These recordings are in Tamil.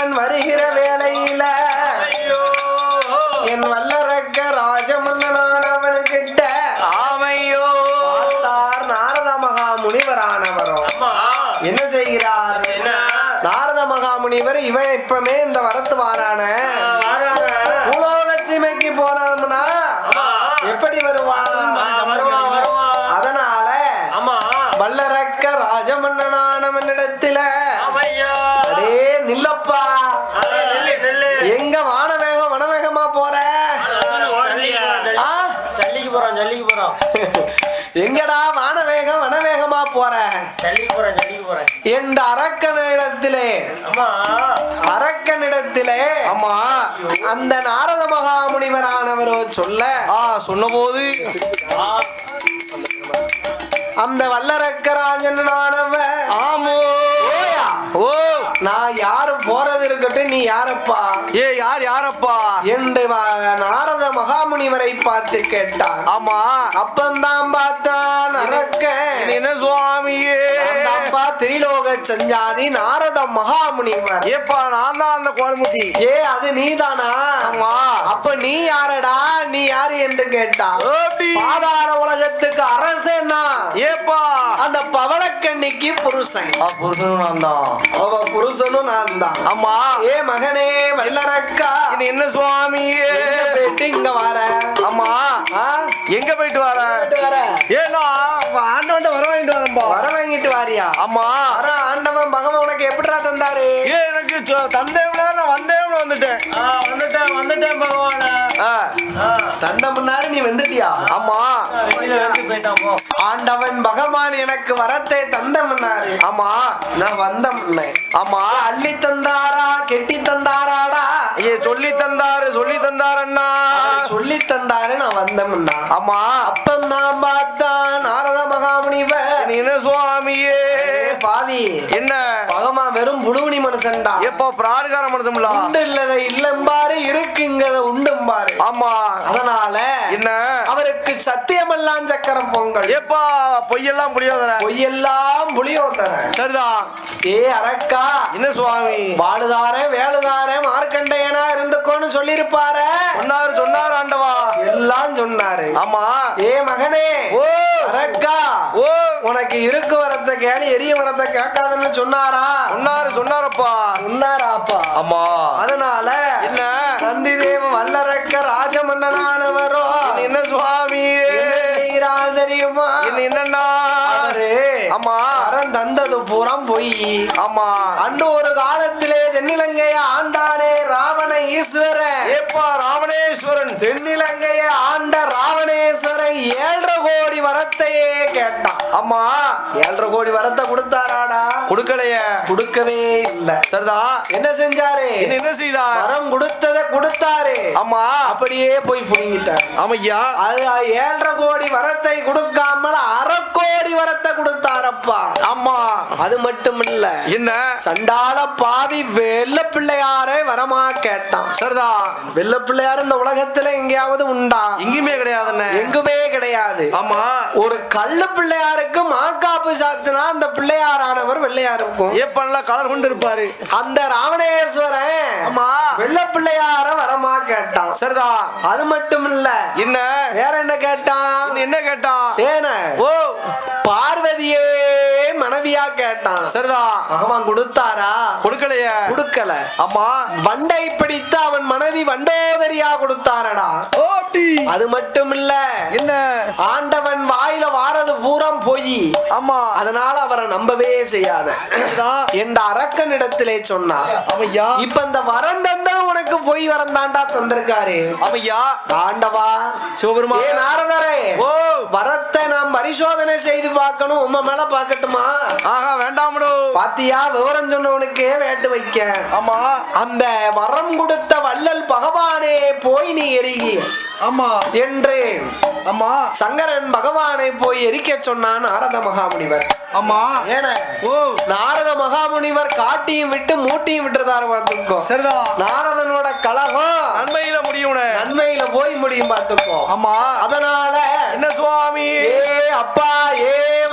ஆண்டவன் வருகிற வேளையில என் வல்லரக்க ராஜமன்னனானவனுக்கிட்ட ஆமையோ நாரத மகா முனிவரானவரும் என்ன செய்கிறார்? நாரத மகா முனிவர் இவன் இப்பமே இந்த வரத்து வாரான பூலோகச்சிமைக்கு போனோம்னா எப்படி வருவான்? அதனால வல்லரக்க ராஜமன்னனானவனிடத்தில அடே நில்லப்பா, எங்க வானவேகம் வனவேகமா போற? எங்கடா வானவேகம் வனவேகமா போற? என்ற அரக்கனிடத்திலே ஆமா அந்த நாரத மகா முனிவரானவரோ சொன்ன போது அந்த வல்லரக்கராஜனானவன் ஆமோ ஓ நான் யாரு போறது இருக்கட்டும், நீ யாரப்பா? யாரப்பா என்று நாரத மகாமுனிவரை பார்த்து கேட்டார். ஆமா அப்பந்தான் பார்த்தான் அரக்கன். என்ன சுவாமியே திரிலோக சஞ்சாரி நாரத மகாமுனிவர். ஏப்பா நான் தான் அந்த கோல்முட்டி. அது நீதானா? ஆமா. அப்ப நீ யாரடா? நீ யாரு என்று கேட்டா, பாதாள உலகத்துக்கு அரசனா? ஏப்பா அந்த பவளக்கண்ணிக்கு புருஷன். புருஷனும் நான் தான். ஆமா. ஏ மகனே வல்லரக்கா, என்ன சுவாமியே போயிட்டு இங்க வர? ஆமா. எங்க போயிட்டு வர? ஏன்னா ஆண்டவன் வர வாங்கிட்டு வரம்பா. வர வாங்கிட்டு வாரியா? ஆமா. ஆண்டவன் பகவான் உனக்கு எப்படிடா தந்தாரு? எனக்கு தந்தே நான் வந்தேன் வந்துட்டேன் பகவான. தந்த முன்னாடி நீ வந்துட்டியா? ஆமா. ஆண்டவன் பகவான் எனக்கு வரத்தை தந்த முன்னாரு. ஆமா. நான் வந்த முன்ன. ஆமா. அள்ளி தந்தாரா கெட்டி தந்தாராடா? சொல்லி தந்தாரண்ணா சொல்லி தந்தாரு. நான் வந்த முன்னா. ஆமா. அப்பந்தான் பார்த்தான் நாரத மகாமுனிவர். என்ன சுவாமியே பாவி, என்ன பகவான் வெறும் புடுவனி மனுஷன்டா. எப்போ பிராடுகார மனுஷன் உண்டு இல்லத இல்லம்பாரு, இருக்குங்கத உண்டும்பாரு. ஆமா. அதனால என்ன அவருக்கு சத்தியமெல்லாம் சக்கரம் பொங்கல். எப்பா பொய்யெல்லாம் புளியோதர. பொய்யெல்லாம் புளியோதர. சரிதான். அரக்கா, என்ன சுவாமி வாழுதாரே வேலுதாரே மார்க்கண்டையனா இருந்துக்கோன்னு சொல்லிருப்பாரு. சொன்னாரு ஆண்டவா. எல்லாம் சொன்னாரு. ஆமா. மகனே ஓ அரக்கா, ஓ உனக்கு இருக்கு வரத்தை கேளு, எரிய வரத்தை கேட்காதுன்னு சொன்னாரா? சொன்னாரப்பா. சொன்னாராப்பா. ஆமா. அதனால என்ன நந்தி தேவ வல்லரக்க ராஜமன்னனானவரோ என்ன சுவாமி தெரியுமா? என்னன்னா ஆமா அறம் தந்தது பூரம் பொய். ஆமா. அன்று ஒரு காலத்திலே தென்னிலங்கைய ஆண்டானே ராவண ஈஸ்வரன். ஏப்பா ராவணேஸ்வரன் தென்னிலங்கைய ஆண்ட ராவணேஸ்வரன் 7.5 கோடி வரத்தையே கேட்டான். ஆமா. 7.5 கோடி வரத்தை கொடுத்தாராடா? கொடுக்கலையே. கொடுக்கவே இல்ல. சரிதான். என்ன செஞ்சாரு? என்ன செய்தார்? வரம் கொடுத்ததை கொடுத்தாரு. ஆமா. அப்படியே போய் புடுங்கிட்டார். ஆமையா. அது 7.5 கோடி வரத்தை கொடுக்காமல் 1/2 கோடி வரத்தை கொடுத்தாரப்பா. ஆமா. அது மட்டும் இல்ல, என்ன சண்டால பாவி வெள்ள பிள்ளையாரே வரமா கேட்டான். சரிதான். வெள்ள பிள்ளையார் இந்த உலகத்துல எங்கேயாவது உண்டா? எங்குமே கிடையாது. எங்குமே கிடையாது. ஆமா. ஒரு கள்ளு பிள்ளையாருக்கு மாக்காப்பு சாத்தினா அந்த பிள்ளையாரானவர் வெள்ளையாருக்கும் ஏப்பல்ல கலர் கொண்டு இருப்பாரு. அந்த ராவணேஸ்வரன் ஆமா வெள்ள பிள்ளையார வரமா கேட்டான். சரிதான். அது மட்டும் இல்ல, என்ன வேற என்ன கேட்டான்? என்ன கேட்டான்? ஏன ஓ பார்வதியே மனைவியா கேட்டான். சரிதான். பகவான் கொடுத்தாரா? கொடுக்கலையே. கொடுக்கல. ஆமா. வண்டை பிடித்து அவன் மனைவி வண்டோதரியா கொடுத்தாரடா. அது மட்டும் இல்ல, என்ன ஆண்டவன் வாயில வாரது பூரம் போய். ஆமா. அதனால அவரை நம்பவே செய்யாத என்ற அரக்கனிடத்திலே சொன்னார். அவையா இப்ப இந்த வரம் தந்தா உனக்கு போய் வரம் தாண்டா தந்திருக்காரு. அவையா ஆண்டவா சிவபெருமா நாரதரே, ஓ வரத்தை நாம் பரிசோதனை செய்து பார்க்கணும். உம்ம மேல பாக்கட்டுமா? ஆஹா வேண்டாமடோ. பாத்தியா விவரம் சொன்னவனுக்கே வேட்டு வைக்க. ஆமா. அந்த வரம் கொடுத்த வள்ளல் பகவானே போய் நீ எரிகி. ஆமா என்று ஆமா சங்கரன் பகவானை போய் எரிக்க சொன்னான் நாரத மகாமுனிவர். ஆமா. ஏன ஓ நாரத மகாமுனிவர் காட்டியும் விட்டு மூட்டியும் விட்டுறதாரு பார்த்துக்கோ. சரிதான். நாரதனோட கலகம் நன்மையில முடியும், நன்மையில போய் முடியும் பார்த்துக்கோ. ஆமா. அதனால என்ன சுவாமி அப்பா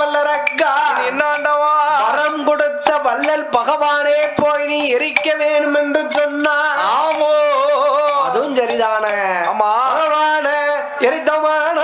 வல்லரக்கா, என்ன ஆண்டவா வரம் கொடுத்த வள்ளல் பகவானே போய் நீ எரிக்க வேணும் என்று சொன்னா ஆமோ அதுவும் சரிதானே ஆமா எரித்தமான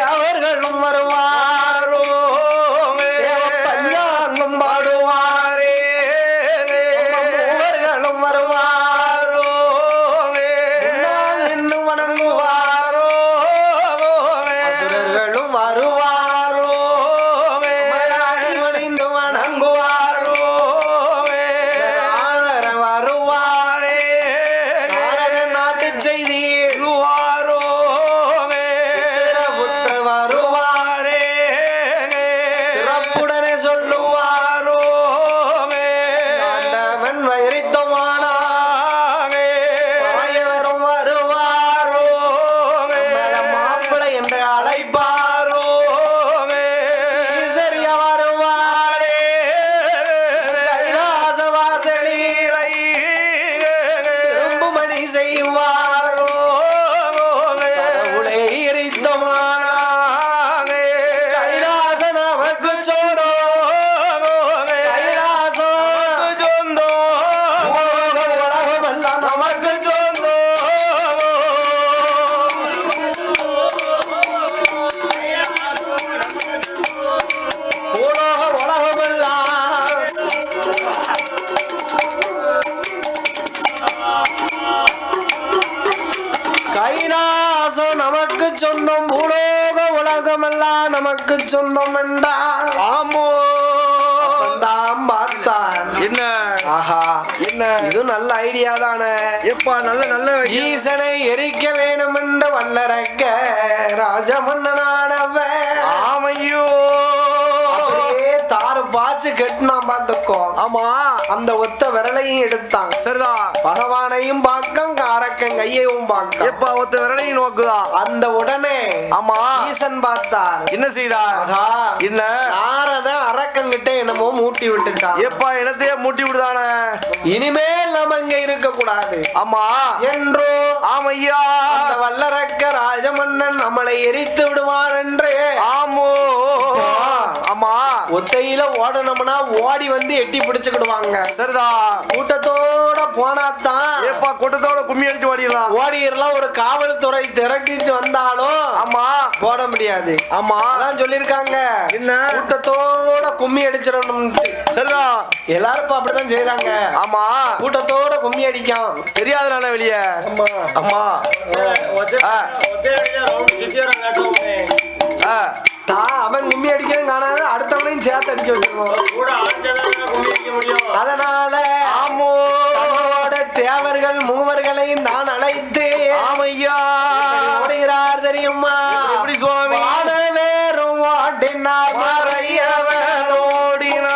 அவர்களும் வருவாரோ பஞ்சாங்கம் பாடுவாரே அவர்களும் வருவாரோ இன்னும் வணங்குவாரோ அசுரர்களும் வருவாரோ மணிந்து வணங்குவாரோ வருவாரே நாட்டு செய்தி நமக்கு சொந்தம் பூலோக உலகமெல்லாம் நமக்கு சொந்தம் ஆமோ பார்த்தான் என்ன ஆஹா என்ன இது நல்ல ஐடியா தானே எப்பா நல்ல ஈசனை எரிக்க வேணும் என்று வல்லரக்க ராஜமன்னனானவன் ஆமையோ தாறு பாச்சு கெட்டினா பார்த்துக்கோ ஆமா அந்த ஒத்த விரலையும் எடுத்தான் சரிதான் பகவானையும் பார்க்க காரக்கன் கையையும் பார்க்க எப்ப ஒத்த விரலையும் நோக்குதா அந்த உடனே ஆமா ஈசன் பார்த்தார் என்ன செய்தார் என்ன நாரத அரக்கன் கிட்ட என்னமோ மூட்டி விட்டுட்டான் எப்பா இடத்தையே மூட்டி விடுதானே இனிமேல் நம்ம இங்க இருக்க கூடாது ஆமா என்றோ ஆமையா அந்த வல்லரக்க ராஜமன்னன் நம்மளை எரித்து விடுவார் என்று ஆமோ ஆமா ஒத்தையில ஓடணும்னா ஓடி வந்து எட்டி பிடிச்சுக்கிடுவாங்க சரிதா கூட்டத்தோட போனாதான் எப்பா கூட்டத்தோட கும்மி அடிச்சு ஓடிடலாம் ஒரு காவல்துறை திரட்டிட்டு வந்தாலும் ஆமா போட முடியாது ஆமா அதான் சொல்லிருக்காங்க என்ன கூட்டத்தோட கும்மி அடிச்சிடணும் சரிதா எல்லாரும் அப்படிதான் செய்தாங்க ஆமா கூட்டத்தோட கும்மி அடிக்கும் தெரியாதுனால வெளியே ஆமா அவன் கும்மி அடிக்கிறது காணாது அடுத்தவனையும் சேர்த்து அடிச்சு வச்சிருக்கோம் அதனால தேவர்கள் மூவர்களையும் தான் அழைத்து ஆமையா ஓடுகிறார் தெரியுமா எப்படி சுவாமி வேறும் ஓடினார் மறையவர் ஓடினார்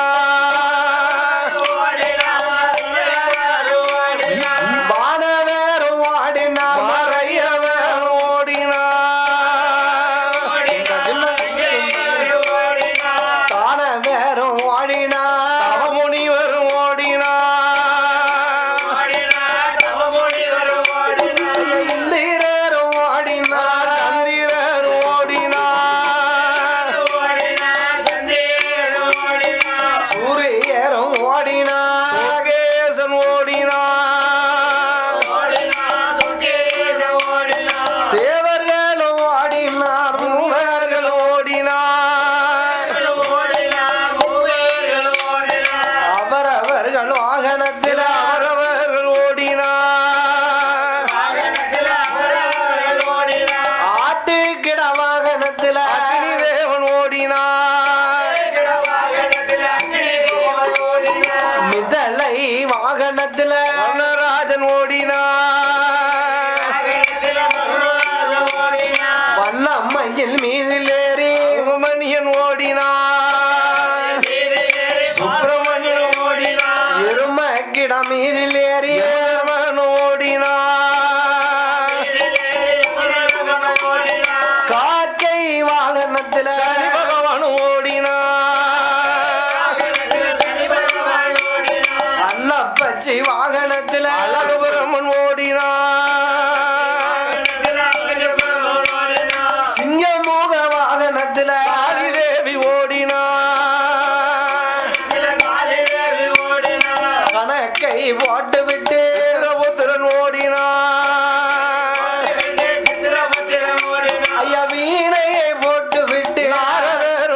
வானவேறும் ஓடினார் மயில் மீதில் ஏறி மணியன் ஓடினான் சுப்பிரமணியன் ஓடினான் எருமக்கிட மீதில் ஏறி காக்கை வாகனத்தில் சனி பகவான் அன்னப்பச்சி வாகனத்தில் அழகுபுரமன் சிங்கமூக வாகனத்தில் காளிதேவி கணக்கை போட்டு விட்டு சித்திரபுத்திரன் ஐயா வீணையை போட்டு விட்டு நாரதர்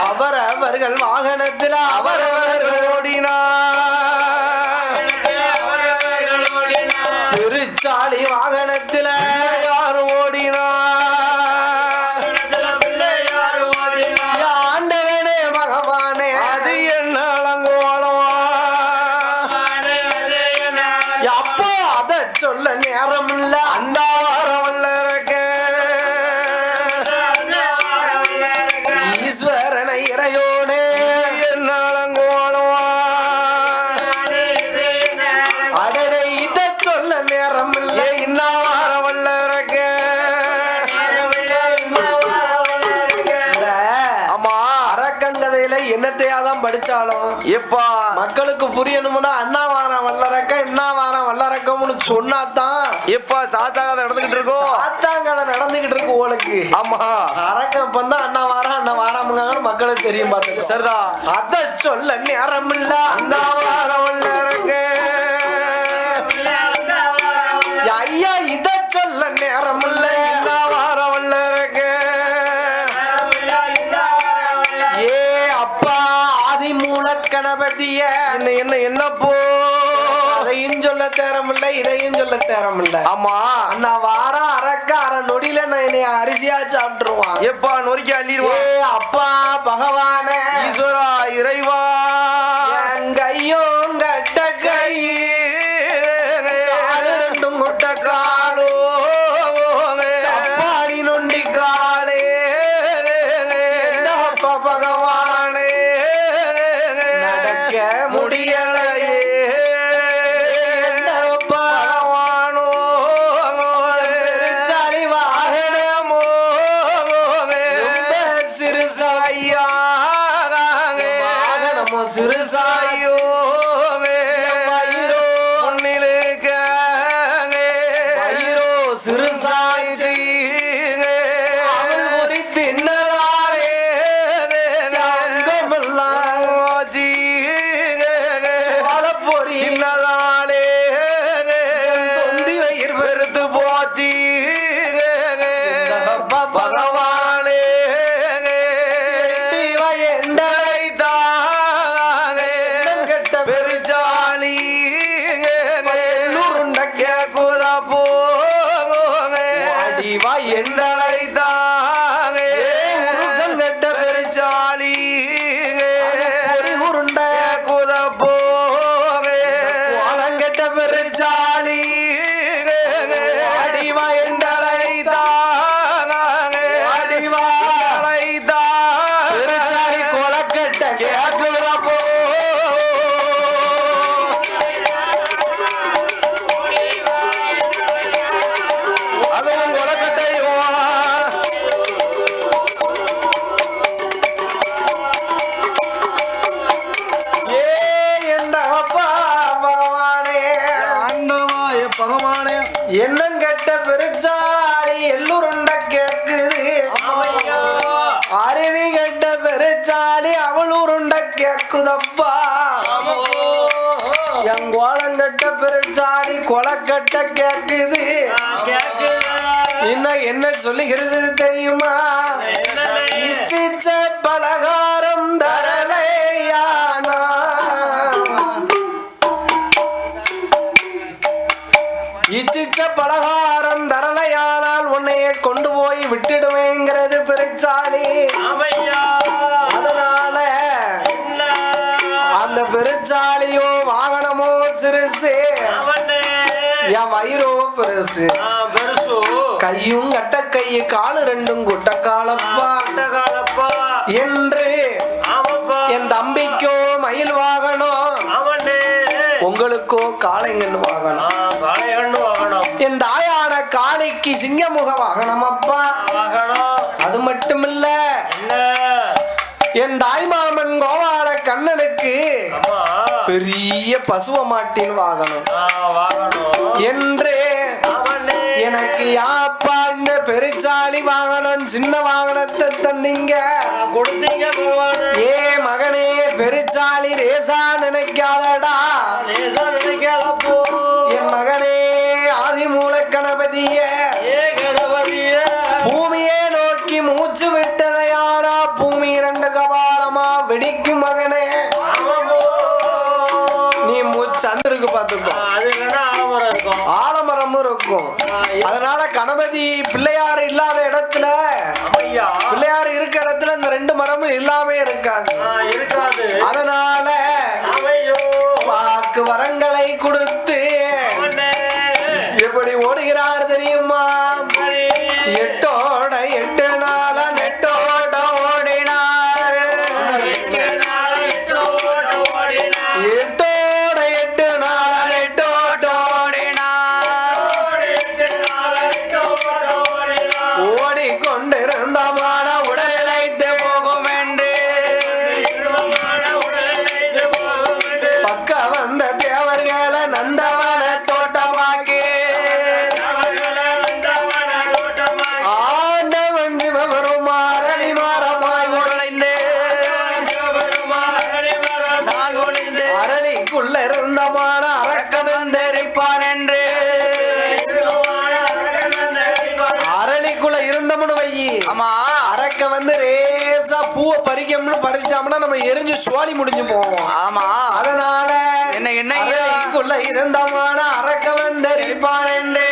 அவரவர்கள் வாகனத்தில் அவரவர் திருச்சாலி வாகனத்தில் யார் ஆண்டவனே பகவானே அது என்ன அலங்கோலம் அப்போ அத சொல்ல நேரம் இல்ல அந்த வாரவல்ல ஈஸ்வரனை இறையோனே என்ன அலங்கோலம் அடரை இத சொல்ல நேரம் இல்ல இன்ன வாரவல்ல ஆமா அரக்கங்கதையில என்னத்தையாதான் படிச்சாலும் எப்பா மக்களுக்கு புரியணும்னா அண்ணாவாரம் வல்லரக்க இன்னாவாரம் வல்லரக்கம்னு சொன்னாதான் எப்பா சாத்தாங்க நடந்துகிட்டு இருக்கோம் சாத்தாங்கதை நடந்துகிட்டு இருக்கு உங்களுக்கு ஆமா அரக்கம் வந்தா அண்ணா வாராமுங்கன்னு மக்களுக்கு தெரியும் பாத்து சரிதா அத சொல்ல நேரம் இல்ல அந்த வாரவல்ல ஐயா இத சொல்ல நேரம் இல்ல இந்த வாரவல்ல ஏ அப்பா ஆதி மூல கணபதிய என்ன என்ன என்னப்போ அதையும் சொல்ல தேரமில்ல இதையும் சொல்ல தேரமில்ல ஆமா அண்ணா வாரம் அரக்க அரை நொடியில நான் என்னைய அரிசியா சாப்பிட்டுருவான் எப்பா நொறுக்கி ஏ அள்ளிடுவான் அப்பா பகவானே ஈஸ்வரா இறைவா கையும் கட்ட கை ரெண்டும் குட்ட காலோ சப்பாடி நொண்டி காலே அப்பா பகவானே நடக்க முடியலையே அப்பா பகவானோ சாலி வாகனமோ சிறுசாயா வாகனமோ சிறுசாயோ வயிறோ சிறுசாய்ச்சி அவள் ஒரு தின்னலாலே அங்கமெல்லாம் வாழப்பொறி தொந்தி வயிறு பெருத்து போச்சு அப்பா பகவானே எண்டை கெட்ட பெருச்சாலி உருண்ட கேக்குதா போமே அடிவா எந்தளை தானே முருகன் கெட்ட பெருச்சாலி உருண்ட கேக்குதா போமே கெட்ட பெருச்சாலி அடிவா எண்டலை தானே அடிவா பெருச்சாலி கொலக்கட்ட கேக்குதா போ அதுவும் கொலக்கட்டையோ ஏ என்ற அப்பா பகவானே ஆண்டவாய பகவானே என்னம் கெட்ட பெருச்சாலி எல்லோருண்ட கேக்குது அருவி கெட்ட பெருச்சாலி அவள் உருண்ட கேக்குதப்பா என் கோலம் கெட்ட பெருச்சாலி கொலக்கட்ட கேக்குது இன்னும் என்ன சொல்லுகிறது தெரியுமா இச்சிச்ச பலகாரம் தரலையானா இச்சிச்ச பலகாரம் தரலையானால் உன்னைய கொண்டு போய் விட்டுடுவேங்கிறது பெருச்சாலி அதனால அந்த பெருச்சாலியோ வாகனமோ சிறுசு என் வயிறோ பெருசு பெருசு கையும் கட்ட கை காலு ரெண்டும் குட்ட காலப்பா என்று என் தம்பிக்கோ மயில் வாகனம் உங்களுக்கோ காளைங்கன்னு வாகனம் என் தாயான காளைக்கு சிங்கமுக வாகனம் அப்பா அது மட்டுமில்ல என் தாய்மாமன் கோபால கண்ணனுக்கு பெரிய பசுவ மாட்டின் வாகனம் என்று எனக்கு யாப்பா இந்த பெருச்சாலி வாகனம் சின்ன வாகனத்தை தந்தீங்க ஏ மகனே பெருச்சாலி ரேசா நினைக்காதடா என் மகனே ஆதிமூல கணபதிய பூமியே நோக்கி மூச்சு விட்டதையானா பூமி இரண்டு கபாலமா வெடிக்கும் மகனே நீ மூச்சு அந்திருக்கு பாத்துக்கோ ஆலமரமும் இருக்கும் அதனால கணபதி பிள்ளையார் இல்லாத இடத்துல பிள்ளையார் இருக்க இடத்துல இந்த ரெண்டு மரமும் இல்லாம இருக்காது அதனால வாக்கு வரங்களை கொடுத்து எப்படி ஓடுகிறார் தெரியுமா எட்டோட 8 நாள நெட்டோட ஓடினார் எட்டோட 8 நாள நெட்டோட ஓடிக்கொண்டிருந்த மான உடலைத்து போகும் என்று பக்க வந்த தேவர்களை நந்தவன தோட்டமாக்கி ஆண்டவன் சிவபெரும் அரளி மரமாய் உழைந்து அரளிக்குள்ள இருந்த மான அரக்கவன் தெரிப்பான் என்று அரளிக்குள்ள இருந்தவனு வையி அரக்க வந்து ரேசா பூவை பறிக்கணும்னு பறிச்சிட்டோம்னா நம்ம எரிஞ்சு சோழி முடிஞ்சு போவோம் அதனால என்ன அரளிக்குள்ள இருந்தமான அரக்கவன் தெரிப்பான் என்று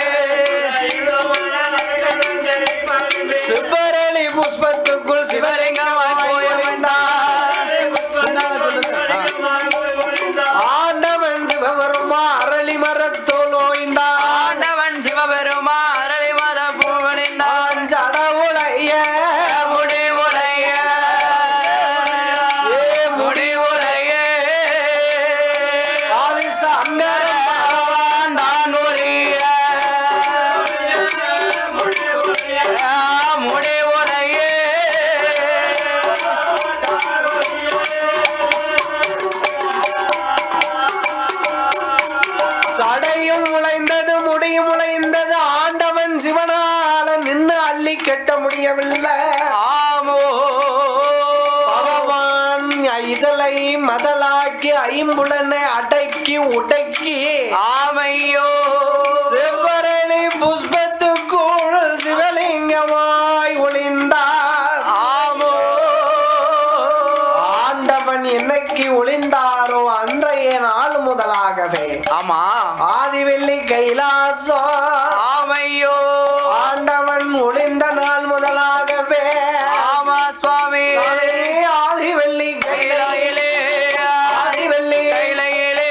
சிவரளி புஷ்பத்துக்குள் சிவலிங்கமாய் போய் ஆண்டவன் சிவபெருமா அரளி மரத்தோல் ஓய்ந்தான் ஆண்டவன் சிவபெருமா அரளி மர பூவணிந்தான் ஜட உடைய முடி உடைய முடி உடைய ஆதிசங்கரன் தான் ஒளிய முடி உடைய சடையும் முளைந்தது முடியும் முளைந்தது ஆண்டவன் சிவனால நின்று அள்ளி கட்ட முடியவில்லை பகவான் இதழை மதலாக்கி ஐம்புலனை அடக்கி உடக்கி ஆமையோ செவ்வரளி புஷ்பத்துக்குள் சிவலிங்கமாய் ஒளிந்தார் ஆண்டவன் என்னைக்கு ஒளிந்தாரோ அன்றைய நாள் முதலாகவே ஆதிவெள்ளி கைலாசம் ஆமையோ ஆண்டவன் ஒளிந்த நாள் முதலாகவே சுவாமி ஆதிவெள்ளி கையிலே ஆதிவெள்ளி கையிலே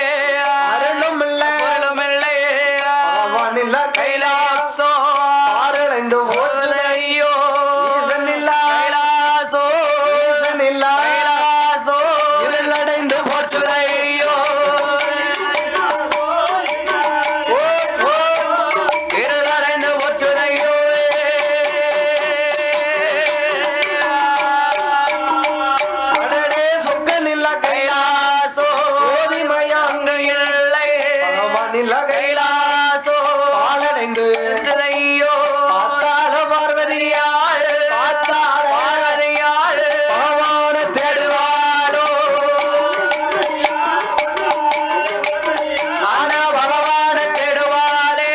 அருளும் இல்லை அவன் இல்ல கைலாசம் ஆரடைந்து போதையோ ஈசன் இல்ல கைலாசோ ஈசன் இல்ல கைலாசோ இருளடைந்து போச்சுதையோ இருளடைந்து போச்சுதையோ அடடே சொக்கன் இல்ல கைலாசோ சோதிமயங்க இல்லை அவன் இல்ல கைலாசோ ஆளடைந்து போச்சுதையோ பார்த்தால பார்வதியாள் பார்த்தால பார்வதியாள் பகவான தேடுவாளோ ஆனா பகவான தேடுவாளே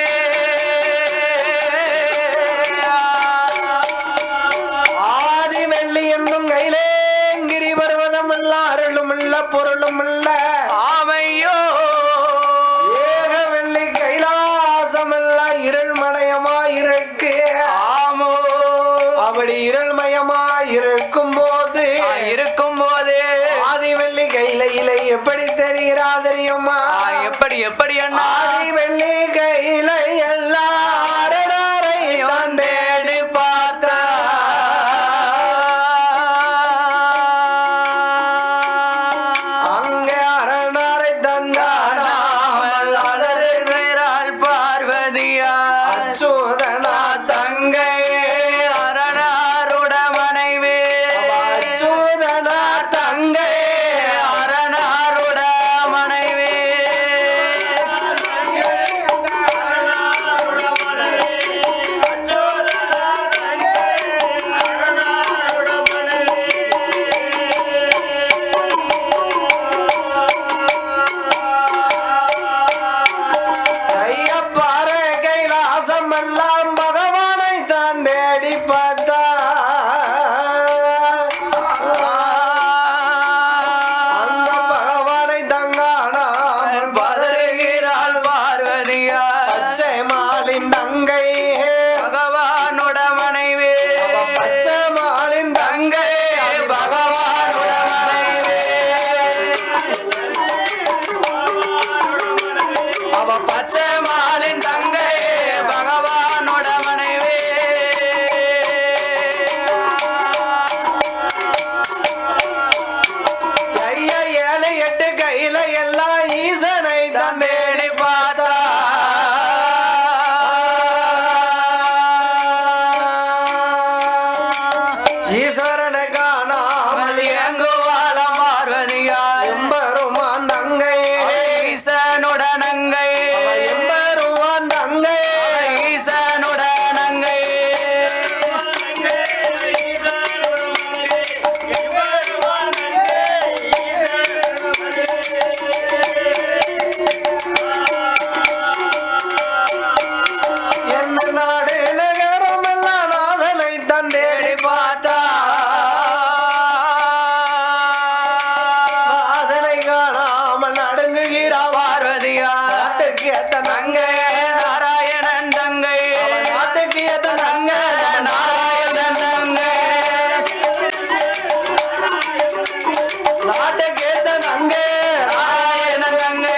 ஆதி வெள்ளி என்னும் கைலேங்கிரி பர்வதம் இல்ல அருளும் இல்ல பொருளும் இல்ல ஆமையோ ஏக வெள்ளி கைலாசம் இல்ல இருள்மயமாயிருக்கு ஆமோ அப்படி இருள்மயமாயிருக்கும் போது ஆதி வெள்ளி கையில எப்படி தெரிகிறா தெரியுமா எப்படி அண்ணா ஆதி வெள்ளி கையில பார்த்தா அந்த பகவானை தங்கானா பதறுகிறாள் பார்வதியா பச்சை மாலின் தங்கை பகவானோட மனைவி பச்சை மாலின் தங்கை பகவானோட மனைவி அவ பச்சை மாலின் தங்கை பகவானோட மனைவி கைய 7 8 கையில எல்லாம் ஈசனை தந்தேடி பார்த்தா ஈஸ்வரனை காணாமல் எங்குவாள பார்வதியா எம்பெருமான் தங்கை ஈசனுட நங்கை எம்பெருமான் தங்கை ஈசனுட நங்கை என்ன நாடு நகரம் எல்லாம் நாதனை தந்தேடி பார்த்தா நாதனை காணாமல் நடுங்குகிறான் பார்வதியா நாட்டுக்கு ஏத்த நங்கை நாராயணன் தங்கை நாட்டுக்கு ஏத்த நங்க நாராயணன் தங்கை நாட்டுக்கு ஏத்த நங்கை நாராயணன் தங்கை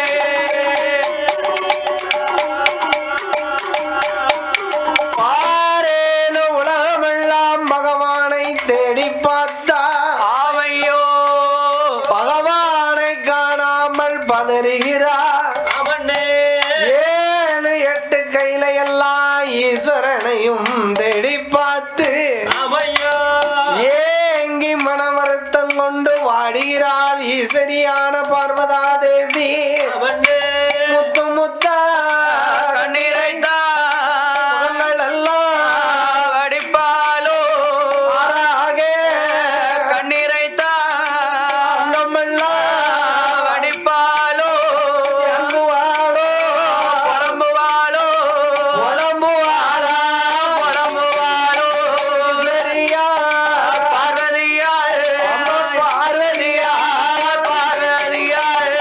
பாரேனு உலகமெல்லாம் பகவானை தேடி பார்த்தா ஆவையோ பகவானை காணாமல் பதறுகிறார் அவனே 7 8 கையில எல்லாம் ஈஸ்வரனையும் தேடி பார்த்து அவையோ ஏங்கி மன வருத்தம் கொண்டு வாடுகிறாள் ஈஸ்வரியான பார்வதா தேவி அவனே முத்து முத்தா கண்ணீரைந்தா முகங்கள் எல்லாம் வடிப்பாலோ ஆறாக கண்ணீரைத்தா அங்கமெல்லாம் வடிப்பாலோ இறங்குவாளோ புறம்புவாளோ புலம்புவாளா புறம்புவாளோ ஈஸ்வரியா பார்வதியாள் அம்மா பார்வதியா பார்வதியாள்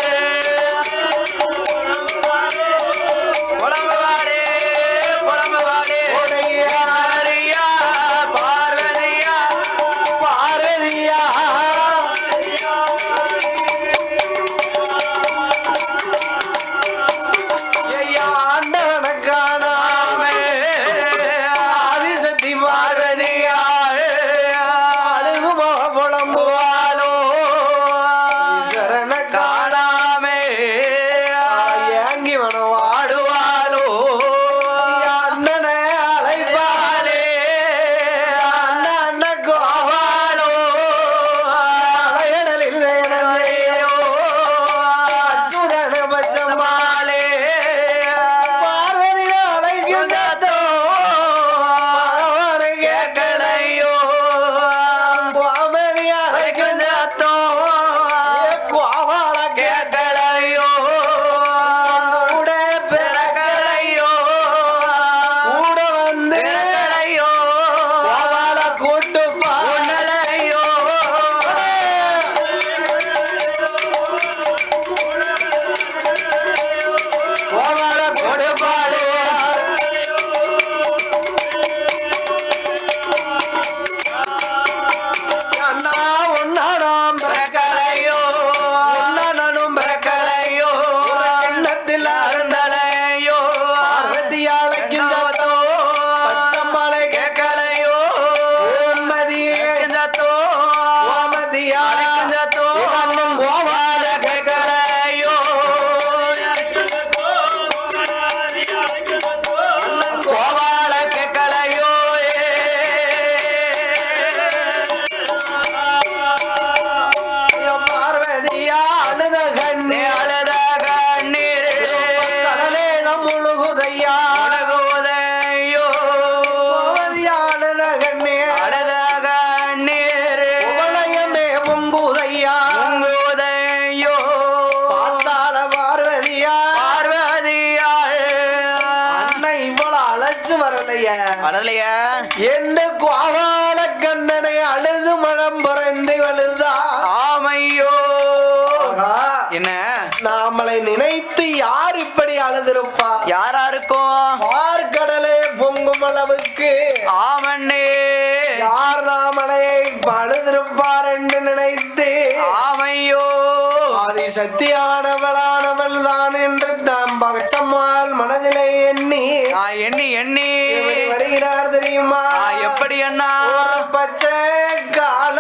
கோபால கண்ணனை அழுது மனம் புரைந்து வழுதா. ஆமையோ என்ன நாமளை நினைத்து யார் இப்படி அழுதிருப்பா? யாரா இருக்கும்? பார்க்கடலே பொங்கும் அளவுக்கு ஆமண்ணே யார் நாமளை அழுதிருப்பார் என்று நினைத்து ஆமையோ ஆதி சக்தியானவளானவள் தான் என்று தாம் பகச்சம்மாள் மனதிலே எண்ணி எண்ணி எண்ணி எப்படி வருகிறார் தெரியுமா? எப்படி அண்ணா? பச்சை கால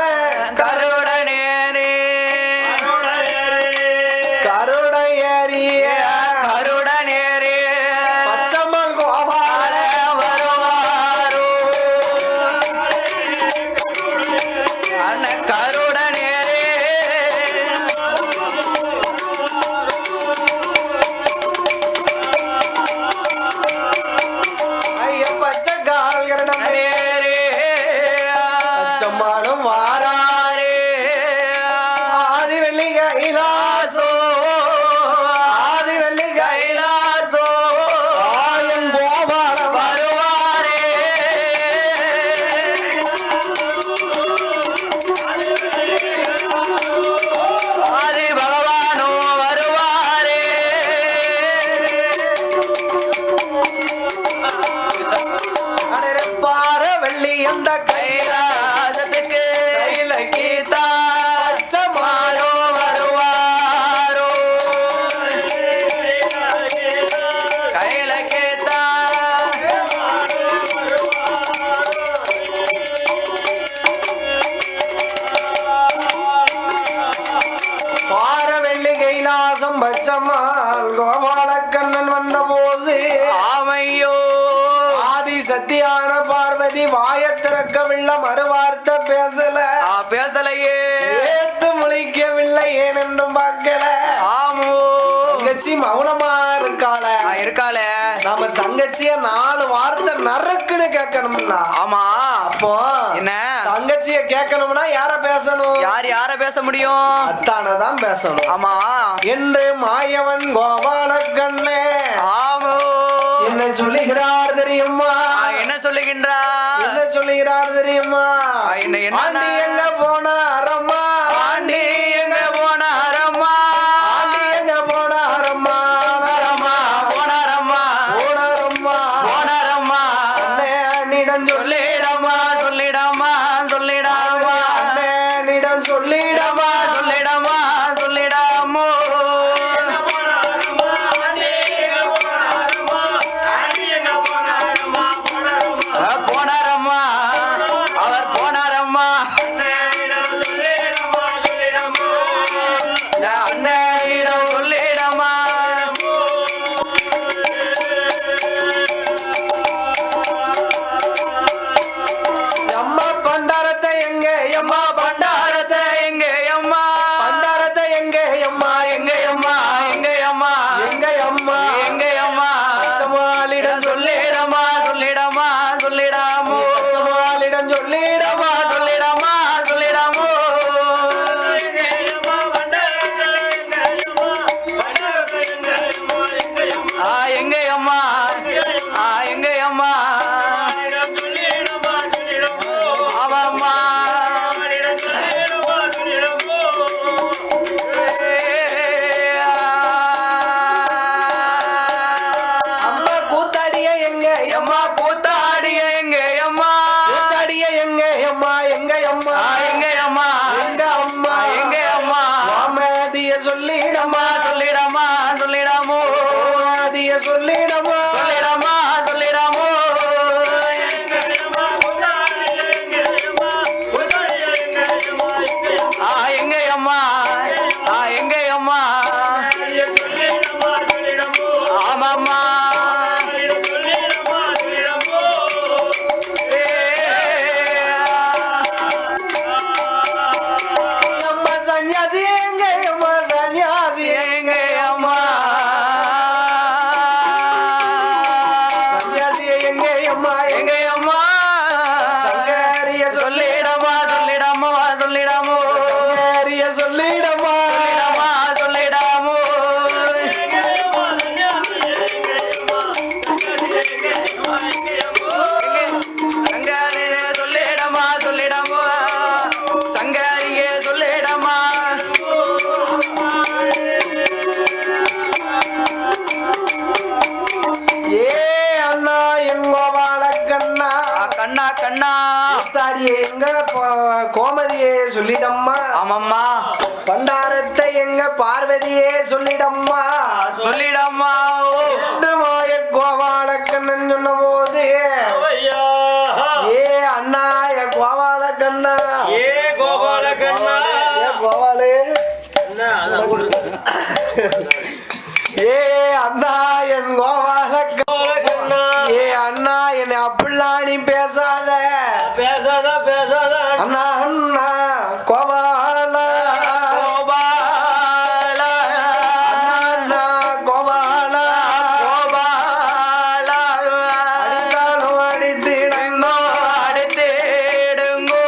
கருடனேரே கருடையறிய கருடனேரே பச்சம்மாள் கோபால வருவாரோ அண்ண கருடனேரே ஐய பச்சை கால் கருடமே பச்சம்மாளும் வாராரே ஆதி வெள்ளி கைலாசோ ஆதி வெள்ளி கைலாசோ ஆயம் கோபால வருவாரே ஆதி பகவானோ வருவாரே பார வெள்ளி அந்த கைலாசத்துக்கு கையில கீதா மாறோ வருவாரோ கையில கேத்தா பார வெள்ளி கைலாசம் பச்சம்மாள் கோபால கண்ணன் வந்த போது ஆமையோ ஆதி சத்தியான பார்வதி வாய திறக்கவில்லை மறுவார்த்தை பேசல பேசலையே ஏத்து முழிக்கவில்லை ஏனென்றும் பார்க்கல ஆமோ தங்கச்சி மௌனமா இருக்காள இருக்காளே நாம தங்கச்சிய 4 வார்த்தை நறுக்குன்னு கேட்கணும்னா ஆமா அப்போ என்ன தங்கச்சிய கேட்கணும்னா யார பேசணும்? யார பேச முடியும்? அத்தானதான் பேசணும். ஆமா என்று மாயவன் கோபால கண்ணே ஆமோ என்ன சொல்லுகிறார் தெரியுமா? என்ன சொல்லுகின்றார்? என்ன சொல்லுகிறார் தெரியுமா? என்ன ஆண்டி எங்க போனாரம்மா ஆண்டி எங்க போனாரம்மா ஆண்டி எங்க போனாரம்மா போனாரம்மா போனாரம்மா போனாரம்மா போனாரம்மா அண்ணனிடம் சொல்லிடம்மா சொல்லிடம்மா சொல்லிடாமா அண்ணனிடம் சொல்லிடமா சொல்லிடம்மா சொல்லிடாமோ போனாரம்மா அவர் போனாரம்மா அண்ணா தாடியே எங்க கோமதியே சொல்லிடம்மா. ஆமாம்மா பண்டாரத்தை எங்க பார்வதியே சொல்லிடம்மா. சொல்லிடம்மா என்று மாய கோபாலக்கண்ணன் சொன்ன போது ஏ அண்ணா ஏ கோபாலக்கண்ணா ஏ கோபாலக்கண்ணா ஏ கோபாலே ஏ அண்ணா என் கோபாலக்கண்ணா ஏ அண்ணா என்னை அப்படிலாம் நீ பேசாத பேசாத பேசாத அண்ணா அண்ணா கோபால கோபால அண்ணா கோபால கோபால அடித்தாலும் அடித்திடங்கோ அடித்தேடுங்கோ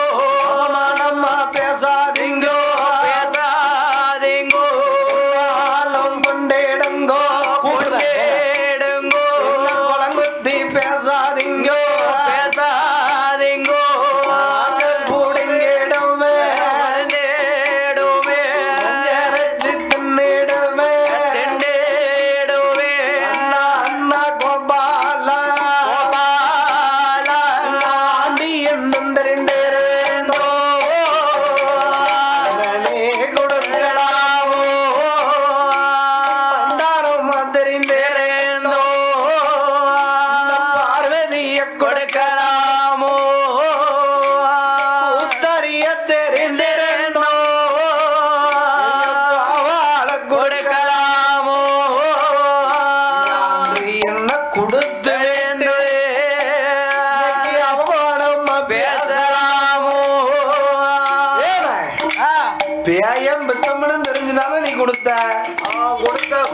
அவமானம்மா பேசாதீங்கோ பேசாதீங்கோ ஆளும் கொண்டேடுங்கோ கொண்டேடுங்கோ குளங்குத்தி பேசாதீங்கோ பேசாதீங்கோ பூடிங்கிடுமே தேடுவே அரைச்சி தின்னிடுமே தெண்டேடுவே அண்ணா அண்ணா கோபால கோபால ஆண்டி என்னும் தெரிந்திருந்தோ அதனே கொடுக்கலாவோ பண்டாரம் தெரிந்திருந்தோ பார்வதிய கொடுக்கலாமோ உத்தரிய தெரிந்திருந்தோ அவளை கொடுக்கலாமோ என்ன கொடுத்து அவமானம் பேசலாமோ பேயம் பித்தம்னு தெரிஞ்சுதானே நீ கொடுத்த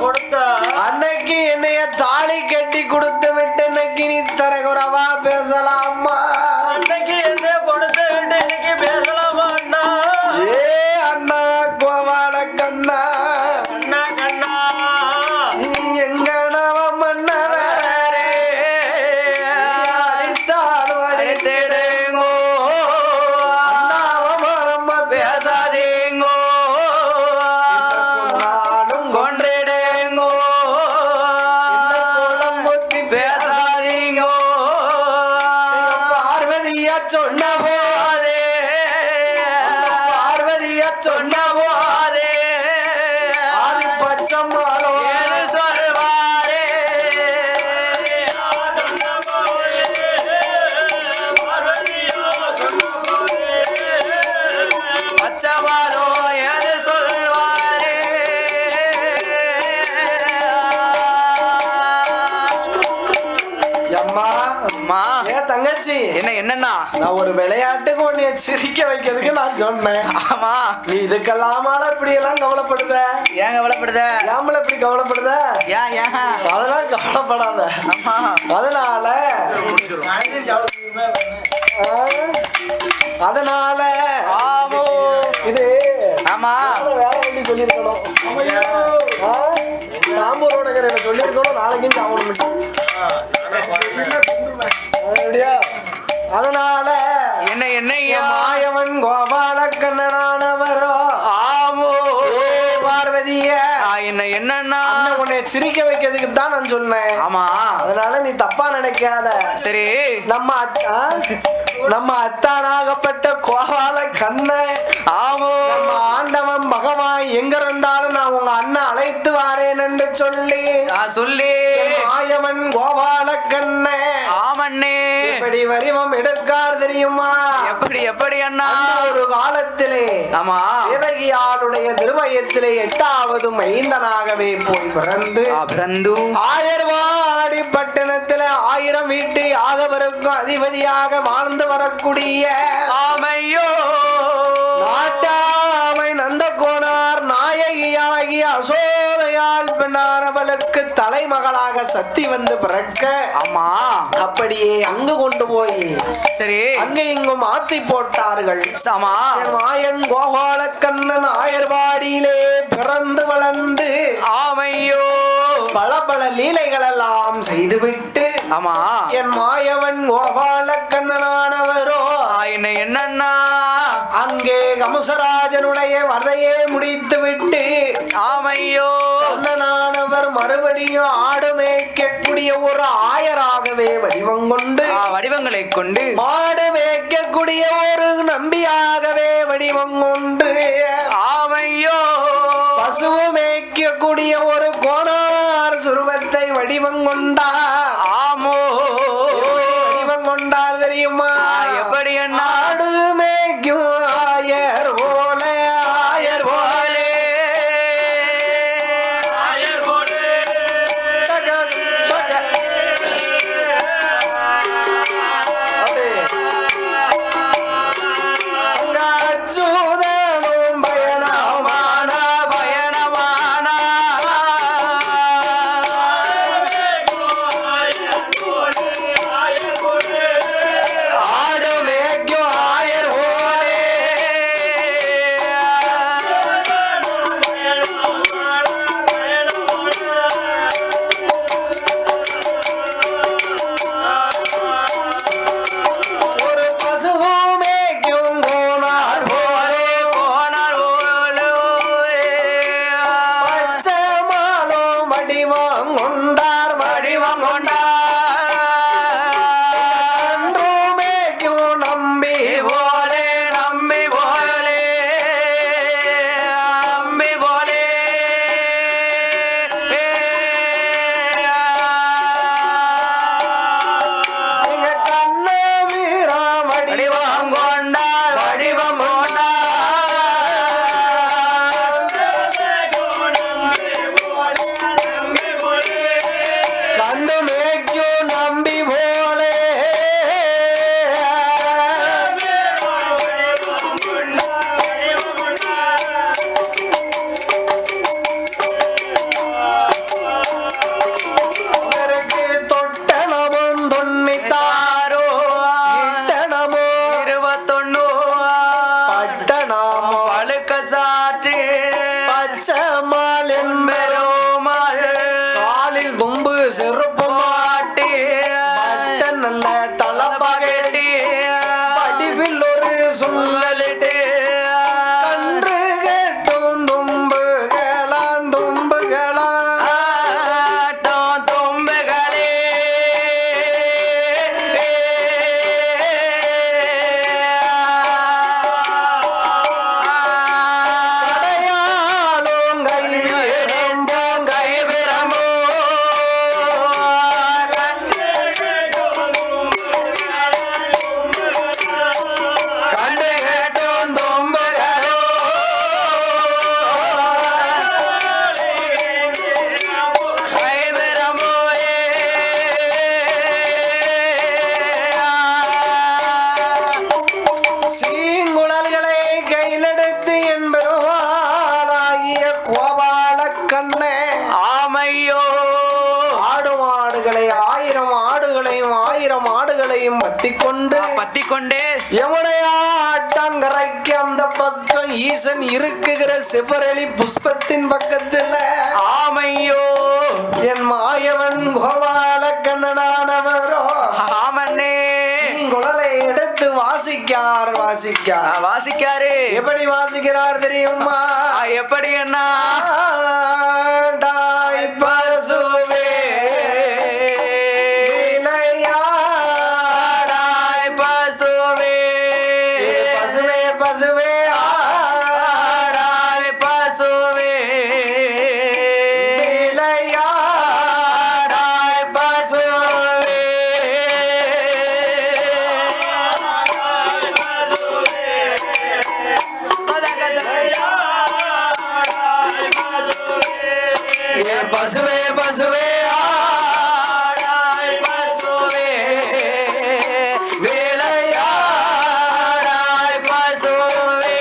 கொடுத்த அன்னைக்கு என்னைய தாலி கட்டி கொடுத்து விட்டு இன்னைக்கு நீ தரகுறவா பேசலாமா அன்னைக்கு என்ன கொடுத்த விட்டு இன்னைக்கு பேசலாமா அண்ணா ஏ அண்ணா கோபால கண்ணா அண்ணா கண்ணா நீ எங்க நவ மன்னவரே அடித்தாலும் அடித்தேடுங்கோ அண்ணாவமா பேசாதீங்கோ நானும் கொன்றிடுங்கோ குளம்புத்தி பேசாதீங்கோ பார்வதியா சொன்ன போதே பார்வதியா சொன்ன சொன்னபோதே ஆதி பச்சம்மாளோ ஏது சொல்வாரே பச்சவாரோ ஏது சொல்வாரே அம்மா அம்மா ஏ தங்கச்சி என்னன்னா நான் ஒரு விளையாட்டுக்கு உன்னைய சிரிக்க வைக்கிறதுக்கு நான் சொன்னேன் ஆமா நீ இதுக்கெல்லாமால இப்படி எல்லாம் கவலைப்படுத ஏன் கவலைப்படுத ஏமல இப்படி கவலைப்படுத ஏன் அதெல்லாம் கவலைப்படாத ஆமா அதனால ஆ, அதனால ஆமோ இது ஆமா வேற வண்டி சொல்லியிருக்கணும் ஆ, சாம்பூரோட கரையில சொல்லியிருக்கணும் நாளைக்கும் சாப்பிடணும் அப்படியா அதனால என்ன மாயவன் கோபால கண்ணனானவரோ ஆமோ பார்வதிய என்னன்னா அண்ணன் உன்னை சிரிக்க வைக்கிறதுக்கு தான் நான் சொன்னேன் ஆமா அதனால நீ தப்பா நினைக்காத சரி நம்ம அத்தானாகப்பட்ட கோபால கண்ணன் ஆமோ நம்ம ஆண்டவன் பகவான் எங்க இருந்தாலும் நான் உங்க அண்ணன் அழைத்து வாரேன் என்று சொல்லி சொல்லி மாயவன் கோபால கண்ணன் ஆமண்ணே எப்படி வரிவம் எடுக்கார் தெரியுமா எப்படி அண்ணா ஒரு காலத்திலே ஆமா தேவகியாருடைய திருவயத்திலே 8வது மைந்தனாகவே போய் பிறந்து பிறந்து ஆயர்வாடி பட்டணத்திலே 1000 வீட்டு யாதவருக்கும் அதிபதியாக வாழ்ந்து வரக்கூடிய ஆமையோ நாட்டாமை நந்தகோனார் நாயகியாகிய அசோதையால் பெண்ணானவளுக்கு தலைமகளாக சக்தி வந்து பிறக்க ஆமா அப்படியே அங்கு கொண்டு போய் சரி அங்க இங்கும் மாத்தி போட்டார்கள். சமா மாயன் கோபால கண்ணன் ஆயர்வாடியிலே பிறந்து வளர்ந்து ஆமையோ பல பல லீலைகள் எல்லாம் செய்துவிட்டு ஆமா என் மாயவன் கோபால கண்ணனானவரோ என்னன்னா அங்கே கமுசராஜனுடைய வதையை முடித்து விட்டு ஆமையோ கண்ணனானவர் மறுபடியும் ஆடு மேய்க்கக்கூடிய ஒரு ஆயராகவே வடிவம் கொண்டு வடிவங்களை கொண்டு மாடு மேய்க்கக்கூடிய ஒரு நம்பியாகவே வடிவம் கொண்டு ஆமையோ பசுவு மேய்க்கக்கூடிய ஒரு கோணார் சுரூபத்தை வடிவம் கொண்டா ஆமோ வடிவம் கொண்டார் தெரியுமா எப்படி என்ன ஆடு மேய்க்கும் ஆயர் போல ஆயர் போலே அச்சூதனும் பயணமான பயணமான ஆடு மேய்க்கும் ஆயர் போலே ஒரு பசுவு மேய்க்கும் கோணார் போலே போனார் பச்சமாலும் வடிவம் கொண்டார் வடிவம் கொண்டார் அன்று மேய்க்கும் நம்பி போலே நம்பி போலே நம்பி போலே எங்க கண்ண வீரா வடிவம் கொண்டார் வடிவம் கொண்டார் கண்ணு மேய்க்கும் நம்பி போலே அவருக்கு தொட்டனமும் தொன்னித்தாரோ இட்டனமோ 21 பட்டணமோ அழுக்க சாற்று பச்சமால் பெருமாள் காலில் தும்பு செருப்பு மாட்டி பட்ட நல்ல தலப்பகட்டி படிவில் ஒரு சுழலிட்டு கன்று கட்டும் தும்புகளாம் தும்புகளாம் ஆட்டம் தும்புகளே கடையாலும் கைவிரம்பும் கைவிரம்போ கண்டு கட்டும் தும்புகளோ சீங்குழல்களை கையிலெடுத்து என்பருமாளாகிய கோபால கண்ணே ஆமையோ ஆடு மாடுகளை ஆயிரம் ஆடுகளையும் பத்திக்கொண்டு பத்திக்கொண்டே யமுனையாட்டான் கரைக்கு அந்த பக்கம் ஈசன் இருக்குகிற சிவரளி புஷ்பத்தின் பக்கத்துல ஆமையோ என் மாயவன் கோபால கண்ணனானவரோ ஆமண்ணே குழலை எடுத்து வாசிக்கார் வாசிக்காரு எப்படி வாசிக்கிறார் தெரியுமா எப்படி என்ன ஆடாய் பசுவே ஆடாய் பசுவே பசுவே பசுவே ஆடாய் பசுவே ஆடாய் பசுவே பசுவே பசுவே ஆடாய் பசுவே வேலையாடாய் பசுவே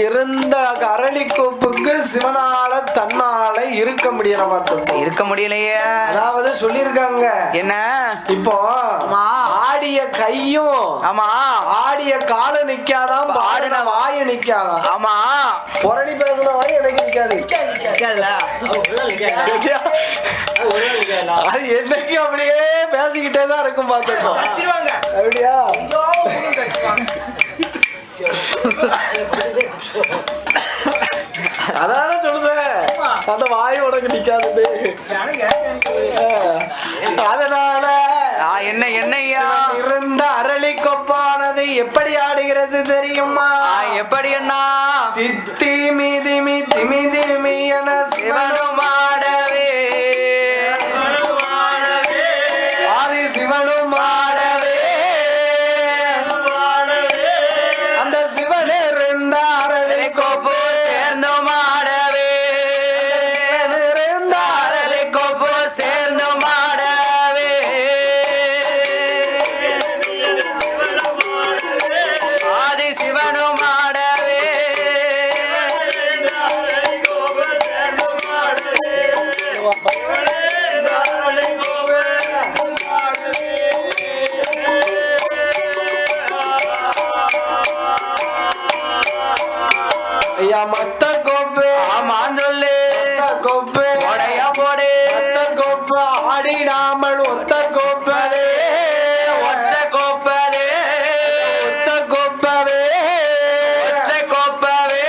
இருந்த அரளி கோப்புக்கு சிவனால தன்னால இருக்க முடியல பார்த்து இருக்க முடியலையே. அதாவது சொல்லிருக்காங்க என்ன இப்போ ஆடிய கையும் ஆமா ஆடிய கால நிக்காதான் ஆடின வாய நிக்காதான். ஆமா புரணி பேசுன வாய் எனக்கு நிக்காது. அது என்னைக்கு அப்படியே பேசிக்கிட்டே தான் இருக்கும் பார்த்துக்கோ. அப்படியா அதான சொல்லுவேன் அந்த வாய் உனக்கு நிக்காது. அதனால என்ன என்னையா இருந்த அரளி கொப்பானது எப்படி ஆடுகிறது தெரியுமா? எப்படி என்ன திமி திமி திமி திமி என சிவனும் ஆடவே ஆதி சிவனும் ஆடவே அந்த சிவன் இருந்த அரளி கொப்பு சேர்ந்து மாடவே இருந்த அரளி கோப்பு சேர்ந்து மாடவே ஆதி சிவனும் மாடவே ஐயா மத்த கோப்பு ஆமான் சொல்லு கோப்பு போடையா போடு மத்த கோப்பு ஆடிடாமல் ஒத்த கோப்பதே ஒற்ற கோப்பதே ஒத்த கோப்பவே ஒற்ற கோப்பவே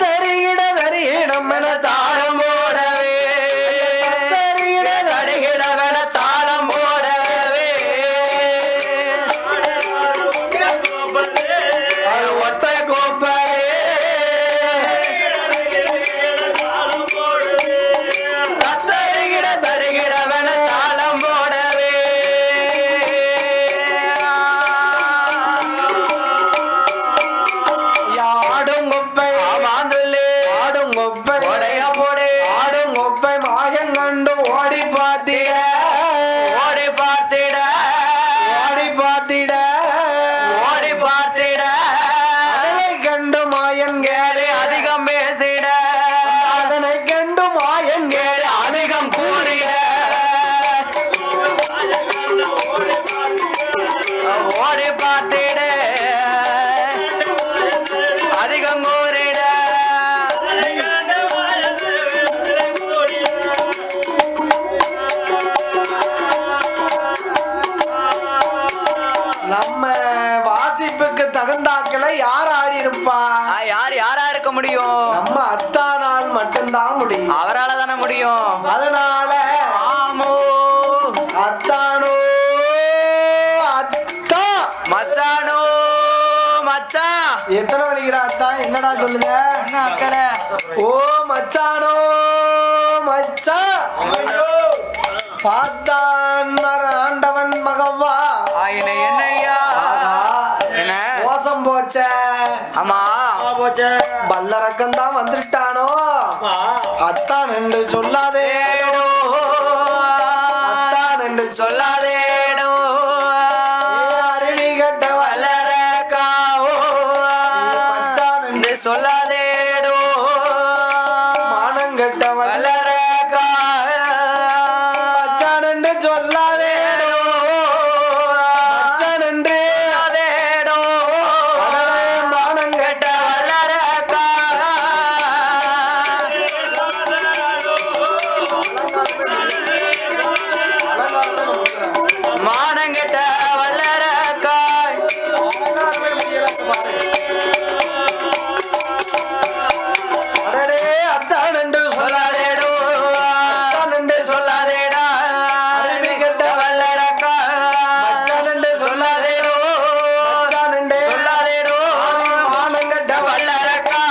தரிகிட தரிகிடம் என தாளம் போடவே தரிகிட தடுகிடவன தாளம் போடவே அது ஒத்த கோப்பவே தருகிட தருகிடவன தாளம் போடவே ஆடும் கொப்பை ஆமான் சொல்லு ஆடும் கொப்பை போடையா போடு ஆடும் கொப்பை மாயம் கண்டு ஓடி பார்த்திட ஓடி பார்த்திட ஓடி பார்த்திட ஓடி பார்த்திட அதனை கண்டு மாயன் கேளு அதிகம் பேசிட அதனை கண்டு மாயன் கேளு அதிகம் கூறிட ஓடி பார்த்திட அதிகம் கூறிட நம்ம வாசிப்புக்கு தகுந்தாக்களை யார் ஆடி இருப்பா? யார் யாரா இருக்க முடியும்? நம்ம அத்தானால் மட்டும்தான் முடியும். அவரால தானே முடியும். அதனால ஆமோ அத்தானோ அத்தா மச்சானோ மச்சான் எத்தனை மணிக்குடா அத்தா? என்னடா சொல்லுங்க? என்ன அக்கறை? ஓ மச்சானோ மச்சான் பார்த்தான் ஆண்டவன் மகவா என்னையா என்ன மோசம் போச்ச. ஆமா பல்லரக்கம் தான் வந்துட்டானோ அத்தான் என்று சொல்லாதேடோ அத்தான் என்று சொல்லாதேடோ அருவி கட்ட வல்லரக்காவோ மச்சான் என்று சொல்லாதேடோ மானங்கட்ட வல்லரக்கா மச்சான் என்று சொல்லாதேடோ மச்சான் என்று சொல்லாதேடோ மானங்கட்ட வல்லரக்கா மானங்கட்ட வல்லரக்காய் அடடே அத்தான் என்று சொல்லாதேடோ அத்தான் என்று சொல்லாதேடா அருவி கட்ட வல்லரக்கா மச்சான் என்று சொல்லாதேடோ மச்சான் என்று சொல்லாதேடோ மானங்கட்ட வல்லரக்கா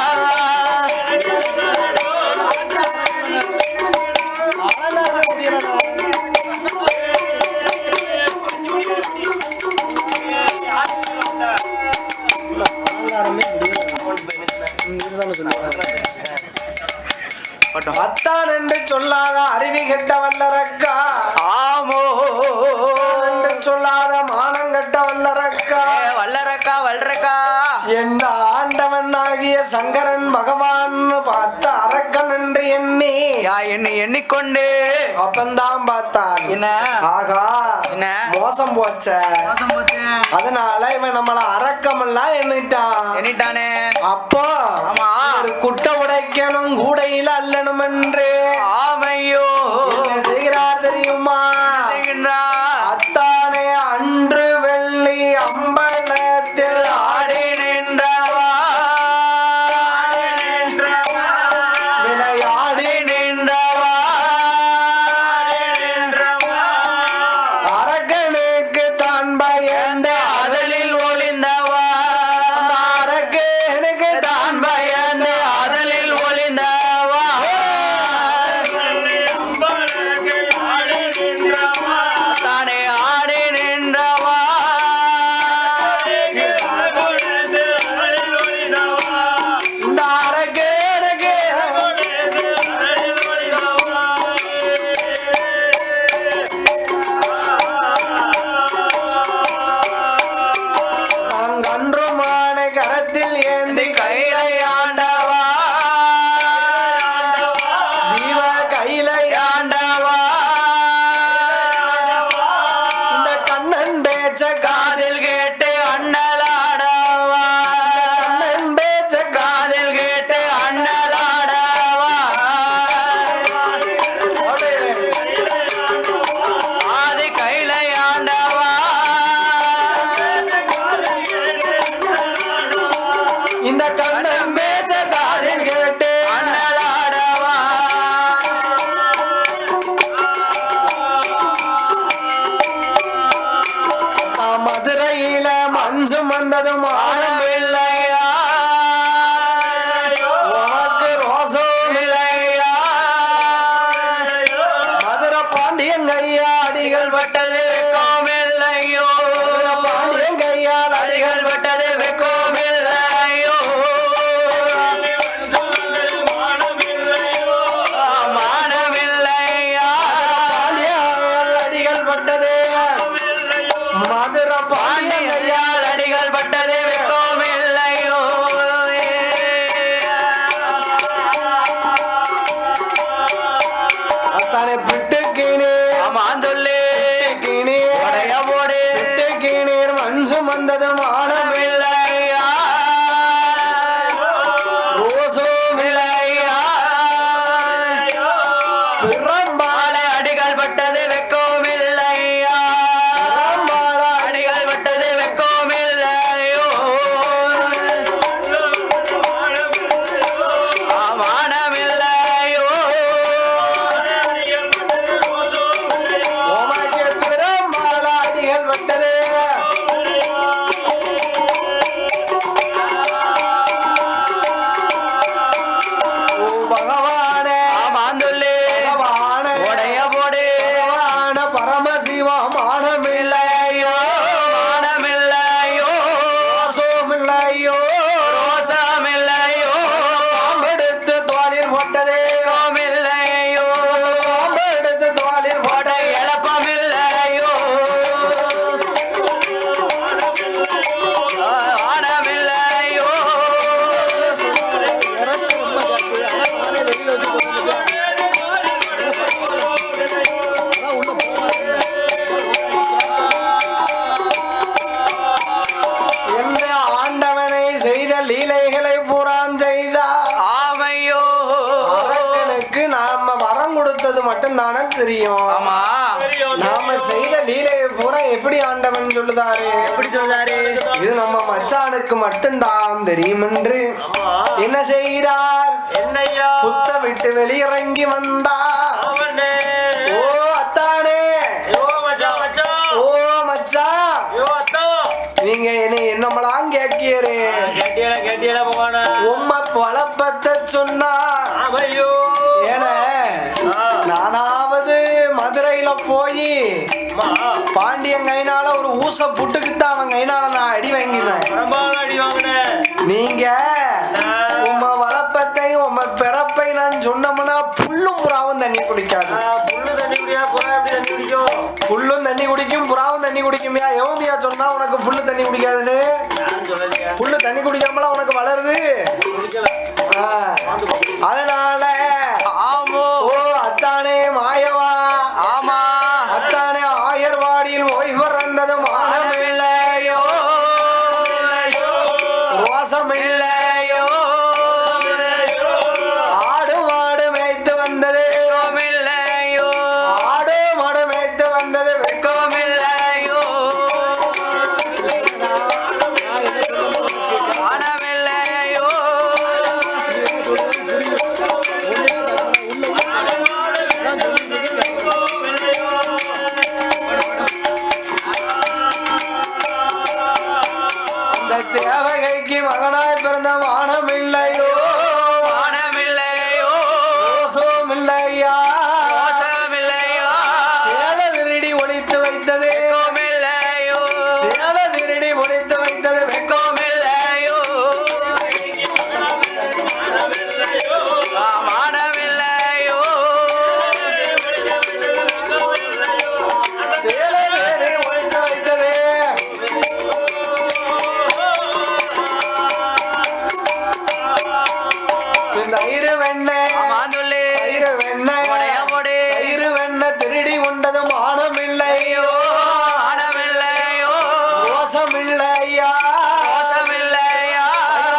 அத்தான் என்று சொல்லாத அருவி கெட்ட வல்லரக்கா ஆமோ என்று சொல்லாத மானம் கெட்ட வல்லரக்கா வல்லரக்கா வல்லரக்கா என் ஆண்டவன் ஆகிய சங்கரன் பகவான் பார்த்த அரக்கன் என்று எண்ணி என்னை எண்ணிக்கொண்டு அப்பந்தான் பார்த்தான். என்ன ஆகா என்ன மோசம் போச்ச. அதனால இவன் நம்மள அரக்கமெல்லாம் எண்ணிட்டானே. அப்போ ஆமா ஒரு குட்டை உடைக்கணும் கூடையில அல்லணும் என்று ஆமையோ என்ன செய்கிறார் தெரியுமா? அத்தானே அன்று வெள்ளி அம்பலத்தில் ஆடி நின்றவா விளையாடி நின்றவா அரக்கனுக்கு தான் பயந்த அதலில் ஒளிந்தவா அரக்கனுக்கு தான் பயந்த அதலில் ஒளிந்தவா தானே ஆடி நின்றவா இந்த அரக்கனுக்கு அன்றுமான கரத்தில் ஏந்தி கையிலை ஆண்டவா ஜீவ கையிலை ஆண்டவா இந்த கண்ணன் பேச்ச காதில் கேட்டு அண்ணலாடவா கண்ணன் பேச்ச காதில் கேட்டு அண்ணலாடவா ஆதி கையிலை ஆண்டவா இந்த கண்ணன் பேச்ச காதில் கேட்டு அண்ணலாடவா மதுரையில மஞ்சு வந்ததும் ஆடவில்லையா உனக்கு ரோசம் இல்லையா மதுரை பாண்டியன் கையாடிகள் பட்டது வெக்கமில்லையோ பாண்டியன் கையால் அடிகள் பட்டது வெக்கமில்லையோ மானமில்லையா பாண்டியன் அடிகள் பட்டது மதுரை பாண்டியன் கையால் பாண்டியால் அடிகள் பட்டது வெக்கமில்லையோ அத்தானே பிட்டுக்கினே ஆமான் சொல்லு கிணி உடைய போடு பிட்டுக்கினீர் மஞ்சு வந்ததும் மானமில்லையா ரோசம் இல்லையா பிரம்பால மாலை அடிகள் பட்டது வெக்கமில்லையா அடிகள் பட்டது வெக்கமில்லையோ மானமில்லையோ உமக்கு பிரம்பால அடிகள் பட்டது ஓ பகவானே ஆமான் சொல்லு பகவானே உடைய போடு பகவான பரமசிவா மானமில்லையோ மானமில்லையோ ரோசமில்லையோ ரோசமில்லையோ பாம்பெடுத்து தோளில் போட்டதே வெக்கமில்லையோ பாம்பெடுத்து தோளில் போட்ட போட இழப்பமில்லையோ மானமில்லையோ என்ன ஆண்டவனை செய்த லீலைகளை புறான் செய்தார் ஆமையோ அரக்கனுக்கு நாம வரம் கொடுத்தது மட்டும் தானே தெரியும் ஆமா நாம செய்த லீலையை பூரா எப்படி ஆண்டவன் சொல்லுதாரு எப்படி சொல்றாரு இது நம்ம மச்சானுக்கு மட்டும்தான் தெரியும் என்று என்ன செய்கிறார் என்னையா புத்த விட்டு வெளியிறங்கி வந்தார் அவனே ஓ அத்தானே யோ மச்சான் மச்சான் ஓ மச்சான் யோ அத்தா நீங்க என்னமெல்லாம் கேட்கியரு கட்டியல போவானா உம்ம பழப்பத்தை சொன்னா ஆமையோ ஏன நானாவது மதுரையில போய் பாண்டியன் கைனால ஒரு ஊச புட்டுக்குத்தான் அவன் கைனால நான் அடி வாங்கினேன் பிரம்பால அடி வாங்கினேன் நீங்க உம்ம வளப்பத்தை உம்ம பிறப்பை நான் சொன்னோம்னா புல்லும் புறாவும் தண்ணி குடிக்காது புல்லு தண்ணி குடியா புறா எப்படி தண்ணி குடிக்கும் புல்லும் தண்ணி குடிக்கும் புறாவும் தண்ணி குடிக்குமியா எவமியா சொன்னா உனக்கு புல்லு தண்ணி குடிக்காதுன்னு நான் சொல்லலையா புல்லு தண்ணி குடிக்காமலாம் உனக்கு வளருது குடிக்க அதனால ஆமோ ஓ அத்தானே மாயவா ஆமா அத்தானே ஆயர்வாடியில் ஓய்வு வந்தது மானமில்லையோ ரோசமில்லையோ ஆடு மாடு மேய்த்து வந்தது இல்லையோ ஆடு மாடு மேய்த்து வந்தது வெட்கமில்லையோ மனமில்லையோ அந்த தேவகைக்கு மகனாய் பிறந்த மானமில்லையோ மனமில்லையோ ரோசமில்லையா மோசமில்லையோ சேல திருடி ஒழித்து வைத்தது வெட்கமில்லையோ சேல திருடி ஒழித்து வைத்தது வெட்கமில்லையோ மனமில்லையோ சேல திருடி ஒழித்து வைத்தது இந்த ஐரு வெண்ணெய் மாந்துள்ளே ஐரு வெண்ணெய் உடையமுடி ஐரு வெண்ணெய் திருடி உண்டது மானமில்லையோ மனமில்லையோ ரோசமில்லையா மோசமில்லையா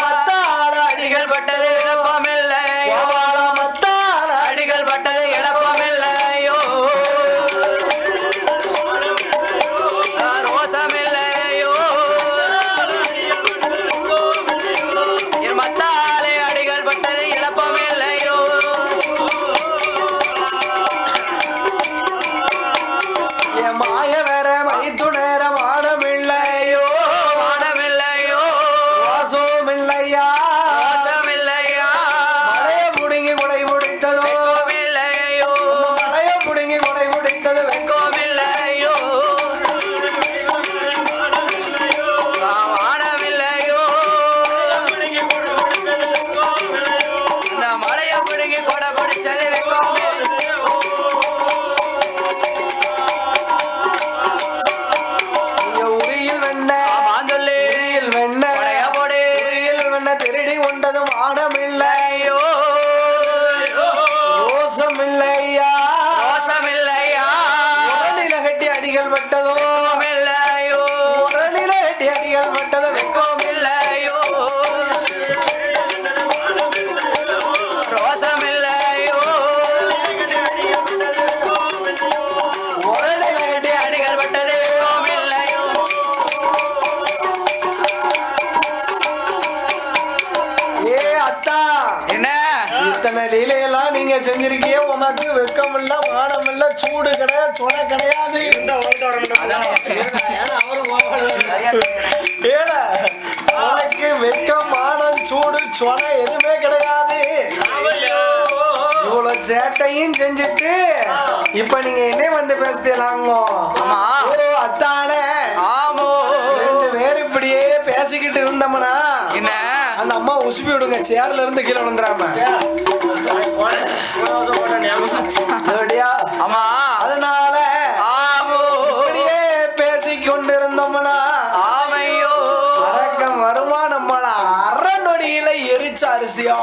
மத்தாள அடிகள் அடிகள் பட்டது இழப்பமில்லையோ மத்தாள அடிகள் பட்டது இழப்பமில்லையோ ரோசமில்லையோ என் மத்தாலே அடிகள் பட்டது இழப்பமில்லையோ என் மாய வேற மைத்து நேர மானமில்லையோ மனமில்லையோ ரோசமில்லையா மோசமில்லையா மலைய முடுங்கி குடை முடித்ததோ இல்லையோ மலைய முடுங்கி குடை முடித்தது வெட்கமில்லையோ வானமில்லையோ இந்த மலையை பிடுங்கி கொடை பிடிச்சது வெட்கமில்லையோ இங்க உரியில் வெண்ணெய் மாந்தொல்லி உரியில் வெண்ணெய் கொடைய போடு உரியில் வெண்ணெய் திருடி உண்டது மானமில்லை ஐயோ ரோசமில்லையா மோசமில்லையா உரலில கட்டி அடிகள் பட்டதோ இல்லையோ உரலில கட்டி அடிகள் பட்டது வெட்கமில்லையோ ரோசமில்லையோ உரலில கட்டி அடிகள் பட்டது வெட்கமில்லையோ ஏ அத்தா என்ன இத்தனை லீலையெல்லாம் நீங்க செஞ்சிருக்கீங்க உனக்கு வெக்கம் இல்ல மானம் இல்ல சூடு கிடையாது சொன கிடையாது ஏல உனக்கு வெக்கம் மானம் சூடு சொன எதுவுமே கிடையாது இவ்வளவு சேட்டையும் செஞ்சுட்டு இப்ப நீங்க என்ன வந்து பேசுதீங்களாங்கோ ஆமா. ஓ அத்தானே ஆமோ ரெண்டு பேரும் இப்படியே பேசிக்கிட்டு இருந்தோம்னா என்ன அந்த அம்மா உசுப்பி விடுங்க சேர்ல இருந்து கீழே விழுந்துடாம அப்படியா ஆமா அதனால ஆமோ இப்படியே பேசிக்கொண்டு இருந்தோம்னா ஆமையோ அரக்கம் வருமா நம்மள அரை நொடியில எரிச்ச அரிசியா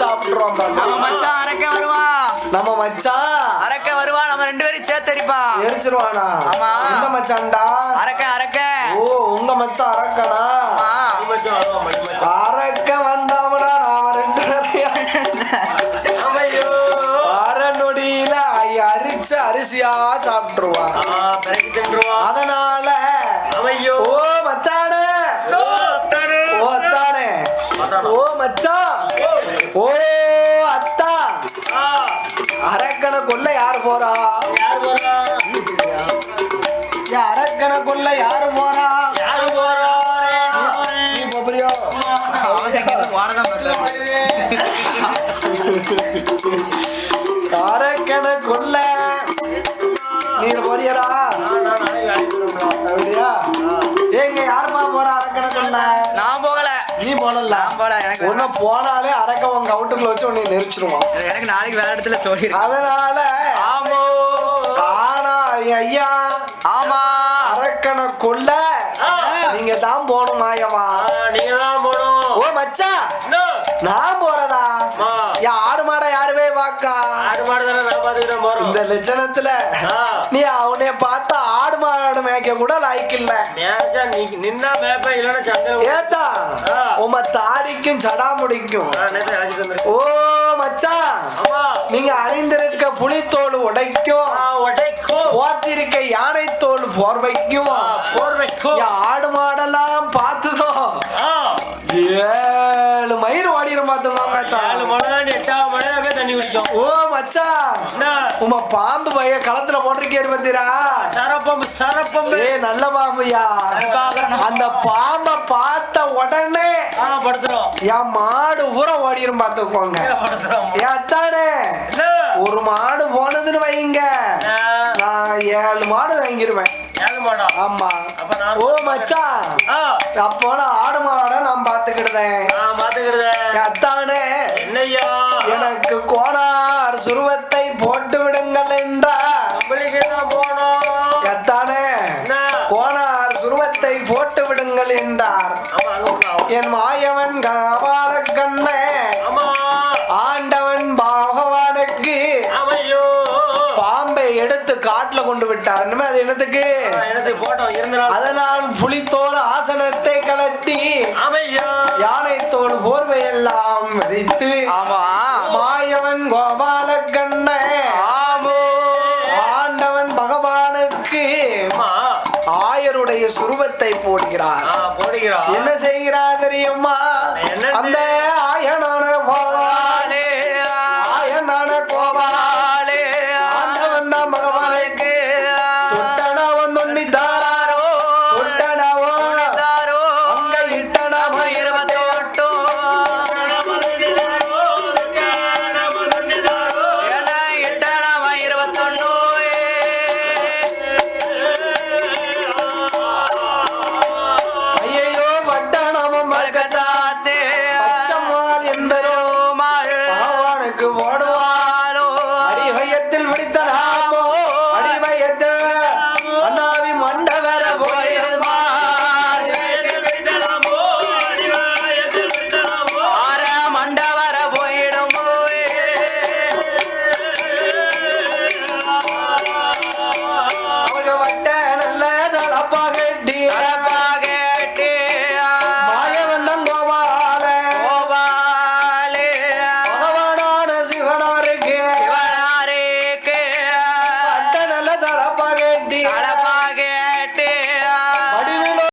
சாப்பிடுறோம் நம்ம மச்சான் அரக்க வருவான் நம்ம மச்சான் அரக்க வருவான் நம்ம ரெண்டு பேரும் சேர்த்தடிப்பான் எரிச்சிருவானா ஆமா. இந்த மச்சான்டா அரக்க அரக்க ஓ உங்க மச்சான் அரக்கனா ஆ. அரக்க வந்தாமடா நாம ரெண்டு பேரையும் அரை நொடியில அரிச்ச அரிசியா சாப்பிட்டுருவான் அதனால ஓ மச்சானே ஓ அத்தானே ஓ மச்சான் ஓ அத்தா அரக்கனை கொல்ல யாரு போறா அரக்கனைக்குள்ள யாரு போறா நீ போறியோ அரக்கனைக்குள்ள நீ போறியடா அப்படியா ஏங்க யாருமா போறா அரக்கனைக்குள்ள நான் போகல நீ போனல நான் போல எனக்கு உன்ன போனாலே அரக்க உங்க அவுட்டுக்குள்ள வச்சு உன்னை நெரிச்சிருவான் எனக்கு நாளைக்கு வேற இடத்துல சொல்லி அதனால ஆமோ ஆனா ஐயா ஆமா அரக்கனை கொல்ல நீங்க தான் போகணும் மாயமா நீங்க தான் போகணும். ஓ மச்சான் நான் போறதா ஆமா. என் ஆடு மாட யாருமே பாக்கா ஆடு மாடு தானே நான் பாத்துக்கிட்டு போறோம். இந்த லட்சணத்துல ஆ. நீ அவனை பார்த்தா ஆடு மாடு மேய்க்க கூட லாய்க்கு இல்ல மேய்ச்சா நின்னா மேய்ப்பேன், இல்லைன்னா சந்தையில ஏத்தா ஆ. உம தாடிக்கும் சடா முடிக்கும் நான் நேத்து அழைச்சிட்டு வந்திருக்கேன். ஓ மச்சான் ஆமா. நீங்க அணிந்திருக்க புலித்தோல் உடைக்கும் உடைக்கும் போத்திருக்க யானை தோல் போர்வைக்கும் போர்வைக்கும் என் ஆடு மாடெல்லாம் பார்த்துதோ ஆ. 7 மயிர் ஓடிடும் பார்த்துக்கோங்க 7 மணி நேரம் 8 மணி நேரம் போய் தண்ணி குடிக்கும். ஓ மச்சான் என்ன? உம பாம்பு பைய களத்துல போட்டிருக்கேரு பத்திரா சரப்பம்பு சரப்பம்பு. ஏ நல்ல பாம்புயா அந்த பாம்பை பார்த்த உடனே படுத்துறோம். என் மாடு ஊற ஓடிடும் பார்த்துக்கோங்க படுத்துறோம். ஏத்தானே என்ன? ஒரு மாடு போனதுன்னு வைங்க நான் 7 மாடு வாங்கிருவேன் 7 மாடா? ஆமா அப்ப நான் ஓ மச்சான் ஆ. அப்போ நான் ஆடு மாட நான் பாத்துக்கிட்டேன் நான் பாத்துக்கிறத. அத்தானே என்னய்யா? எனக்கு கோணார் சுருவத்தை போட்டு விடுங்கள் என்றார் நம்மளுக்கு தான் போனோம். அத்தானே என்ன? கோணார் சுருவத்தை போட்டு விடுங்கள் என்றார் ஆமா, அங்க போலாம். என் மாயவன் காவால கண்ணே ஆமா. ஆண்டவன் பகவானுக்கு ஆமையோ. பாம்பை எடுத்து காட்டுல கொண்டு விட்டார் இனிமே அது என்னத்துக்கு எனக்கு போட்டோம் இருந்தாலும். அதனால் புலித்தோல் ஆசனத்தை கலட்டி ஆமையோ. யானை தோல் போர்வையெல்லாம் விரித்து